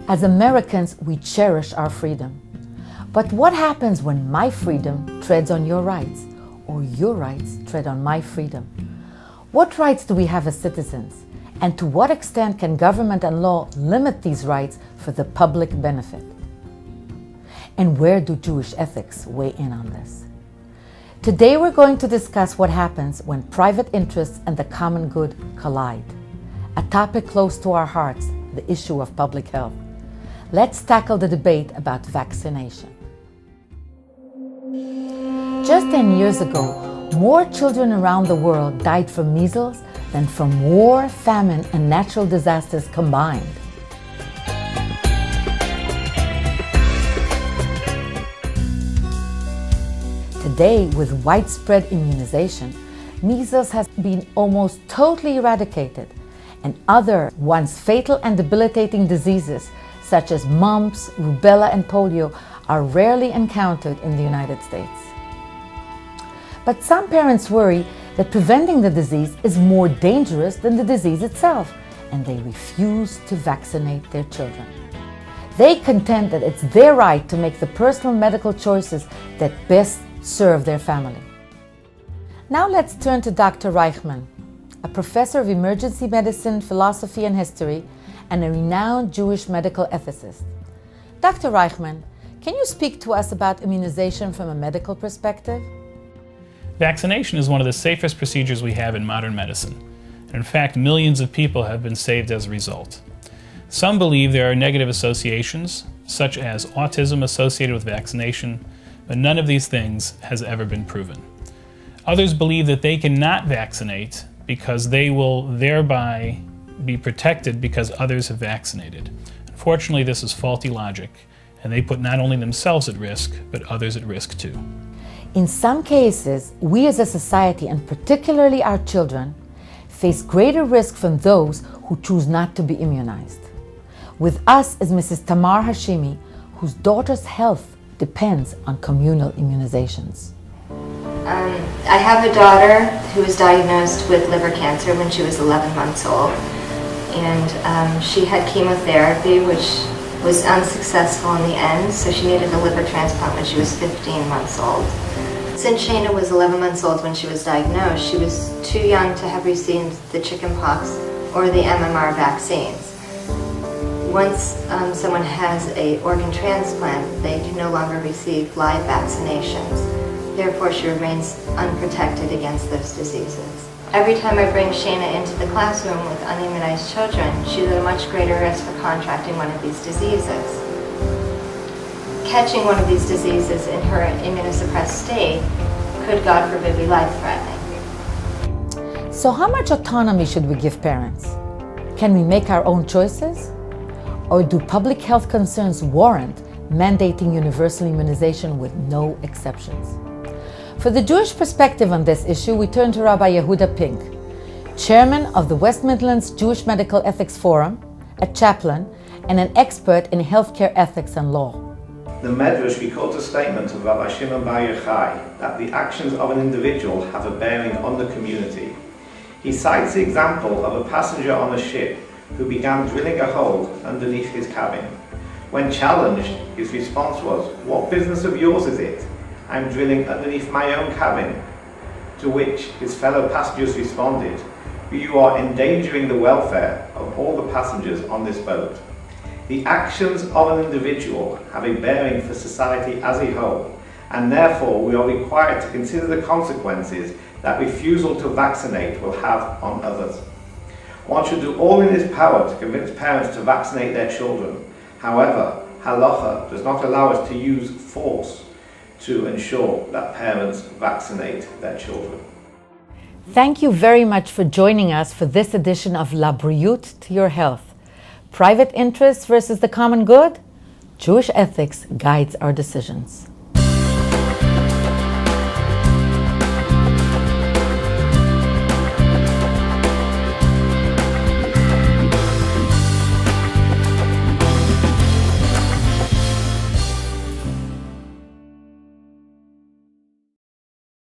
As Americans, we cherish our freedom. But what happens when my freedom treads on your rights, or your rights tread on my freedom? What rights do we have as citizens? And to what extent can government and law limit these rights for the public benefit? And where do Jewish ethics weigh in on this? Today we're going to discuss what happens when private interests and the common good collide. A topic close to our hearts, the issue of public health. Let's tackle the debate about vaccination. Just 10 years ago, more children around the world died from measles than from war, famine, and natural disasters combined. Today, with widespread immunization, measles has been almost totally eradicated, and other once fatal and debilitating diseases such as mumps, rubella, and polio are rarely encountered in the United States. But some parents worry that preventing the disease is more dangerous than the disease itself, and they refuse to vaccinate their children. They contend that it's their right to make the personal medical choices that best serve their family. Now let's turn to Dr. Reichman, a professor of emergency medicine, philosophy, and history, and a renowned Jewish medical ethicist. Dr. Reichman, can you speak to us about immunization from a medical perspective? Vaccination is one of the safest procedures we have in modern medicine. And in fact, millions of people have been saved as a result. Some believe there are negative associations, such as autism associated with vaccination, but none of these things has ever been proven. Others believe that they cannot vaccinate because they will thereby be protected because others have vaccinated. Unfortunately, this is faulty logic, and they put not only themselves at risk, but others at risk too. In some cases, we as a society, and particularly our children, face greater risk from those who choose not to be immunized. With us is Mrs. Tamar Hashimi, whose daughter's health depends on communal immunizations. I have a daughter who was diagnosed with liver cancer when she was 11 months old. And she had chemotherapy, which was unsuccessful in the end, so she needed a liver transplant when she was 15 months old. Since Shana was 11 months old when she was diagnosed, she was too young to have received the chickenpox or the MMR vaccines. Once someone has an organ transplant, they can no longer receive live vaccinations. Therefore, she remains unprotected against those diseases. Every time I bring Shana into the classroom with unimmunized children, she's at a much greater risk for contracting one of these diseases. Catching one of these diseases in her immunosuppressed state could, God forbid, be life-threatening. So how much autonomy should we give parents? Can we make our own choices? Or do public health concerns warrant mandating universal immunization with no exceptions? For the Jewish perspective on this issue, we turn to Rabbi Yehuda Pink, chairman of the West Midlands Jewish Medical Ethics Forum, a chaplain, and an expert in healthcare ethics and law. The Medrash records a statement of Rabbi Shimon Bar Yochai that the actions of an individual have a bearing on the community. He cites the example of a passenger on a ship who began drilling a hole underneath his cabin. When challenged, his response was, "What business of yours is it? I'm drilling underneath my own cabin." To which his fellow passengers responded, "You are endangering the welfare of all the passengers on this boat." The actions of an individual have a bearing for society as a whole, and therefore we are required to consider the consequences that refusal to vaccinate will have on others. One should do all in his power to convince parents to vaccinate their children. However, halacha does not allow us to use force to ensure that parents vaccinate their children. Thank you very much for joining us for this edition of Labriyut to Your Health. Private interests versus the common good? Jewish ethics guides our decisions.